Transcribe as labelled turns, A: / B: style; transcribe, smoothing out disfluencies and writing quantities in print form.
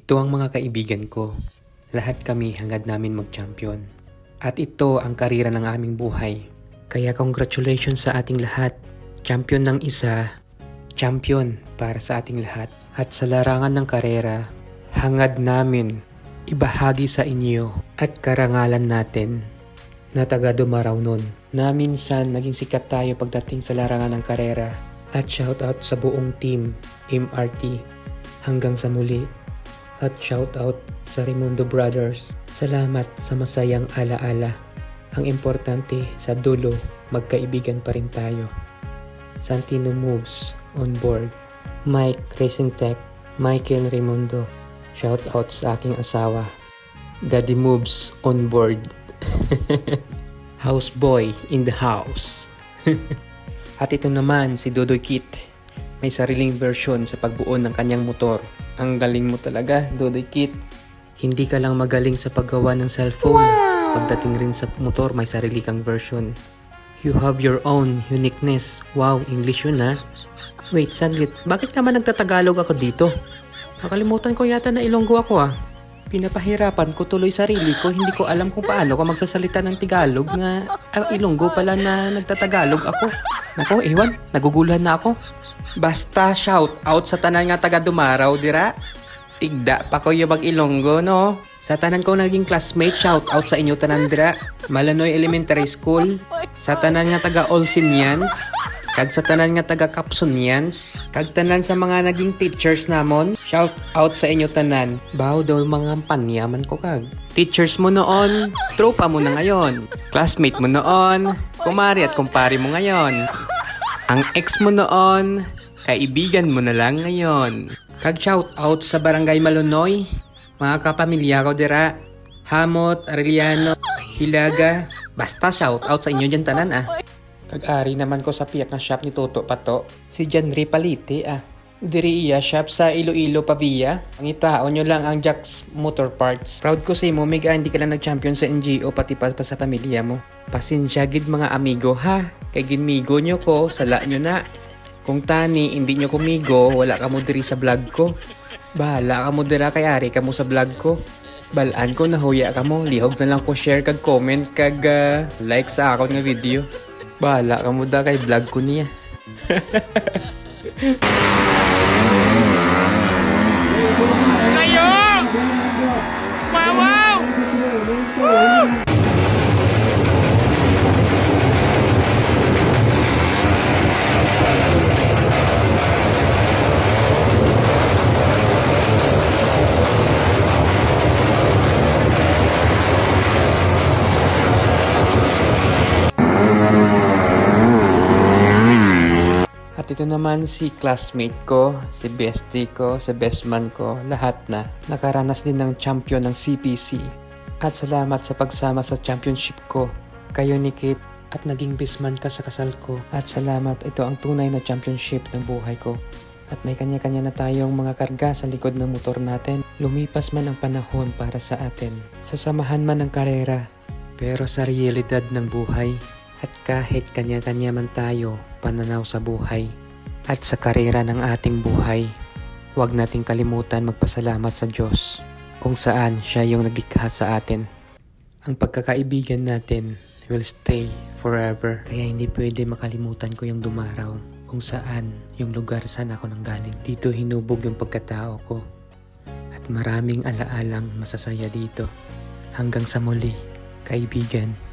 A: Ito ang mga kaibigan ko. Lahat kami hangad namin mag-champion. At ito ang karera ng aming buhay. Kaya congratulations sa ating lahat. Champion ng isa, champion para sa ating lahat. At sa larangan ng karera, hangad namin ibahagi sa inyo at karangalan natin na taga Dumaraw nun. Na minsan naging sikat tayo pagdating sa larangan ng karera. At shoutout sa buong team MRT. Hanggang sa muli. At shoutout sa Raimundo Brothers. Salamat sa masayang alaala. Ang importante sa dulo, magkaibigan pa rin tayo. Santino Moves on board. Mike Racing Tech, Michael Raimundo. Shoutout sa aking asawa. Daddy Moves on board. Houseboy in the house. At ito naman si Dodoy Kit. May sariling version sa pagbuo ng kanyang motor. Ang galing mo talaga, Dodoy Kit. Hindi ka lang magaling sa paggawa ng cellphone. Pagdating rin sa motor, may sarili kang version. You have your own uniqueness. Wow, English yun ha. Wait, saglit. Bakit naman nagtatagalog ako dito? Nakalimutan ko yata na Ilonggo ako ah. Pinapahirapan ko tuloy sarili ko. Hindi ko alam kung paano ko magsasalita ng Tagalog na Ilonggo pala na nagtatagalog ako. Nako, ewan. Naguguluhan na ako. Basta shout out sa tanan nga taga Dumaraw dira. Tigda pa ko yung mag-Ilonggo no. Sa tanan ko naging classmate, shout out sa inyo tanan dira. Malanoy Elementary School. Sa tanan nga taga Olsinians. Kag sa tanan nga taga Kapsunians. Kag tanan sa mga naging teachers namon. Shout out sa inyo tanan. Baw daw mga panyaman ko kag. Teachers mo noon, tropa mo na ngayon. Classmate mo noon, kumari at kumpari mo ngayon. Ang ex mo noon, kaibigan mo na lang ngayon. Kag shout out sa Barangay Malunoy, mga kapamilya ko dira, Hamot, Arellano, Hilaga. Basta shout out sa inyo dyan tanan ah. Kag-ari naman ko sa piyak na shop ni Toto Pato, si Janry Palite ah. Diri iya shop sa Iloilo Pavia. Ang itaon nyo lang ang Jack's Motor Parts. Proud ko sa imo, mega hindi ka lang nag-champion sa NGO pati pa sa pamilya mo. Pasensya gid mga amigo ha. Kay ginmigo nyo ko, sala nyo na. Kung tani, hindi nyo kumigo, wala ka mo diri sa vlog ko. Bahala ka mo dira kay ari ka mo sa vlog ko. Balaan ko na huya ka mo, lihog na lang ko share kag comment kag like sa akon nga video. Bahala ka mo da kay vlog ko niya.
B: Kayo! Wow! Woo!
A: At ito naman si classmate ko, si bestie ko, si bestman ko, lahat na nakaranas din ng champion ng CPC. At salamat sa pagsama sa championship ko. Kayo ni Kate at naging bestman ka sa kasal ko. At salamat, ito ang tunay na championship ng buhay ko. At may kanya-kanya na tayong mga karga sa likod ng motor natin. Lumipas man ang panahon para sa atin. Sasamahan man ng karera. Pero sa realidad ng buhay, at kahit kanya-kanya man tayo pananaw sa buhay at sa karera ng ating buhay, huwag nating kalimutan magpasalamat sa Diyos kung saan siya yung naglikha sa atin. Ang pagkakaibigan natin will stay forever. Kaya hindi pwede makalimutan ko yung Dumaraw kung saan yung lugar saan ako nanggaling. Dito hinubog yung pagkatao ko at maraming alaalang masasaya dito. Hanggang sa muli, kaibigan.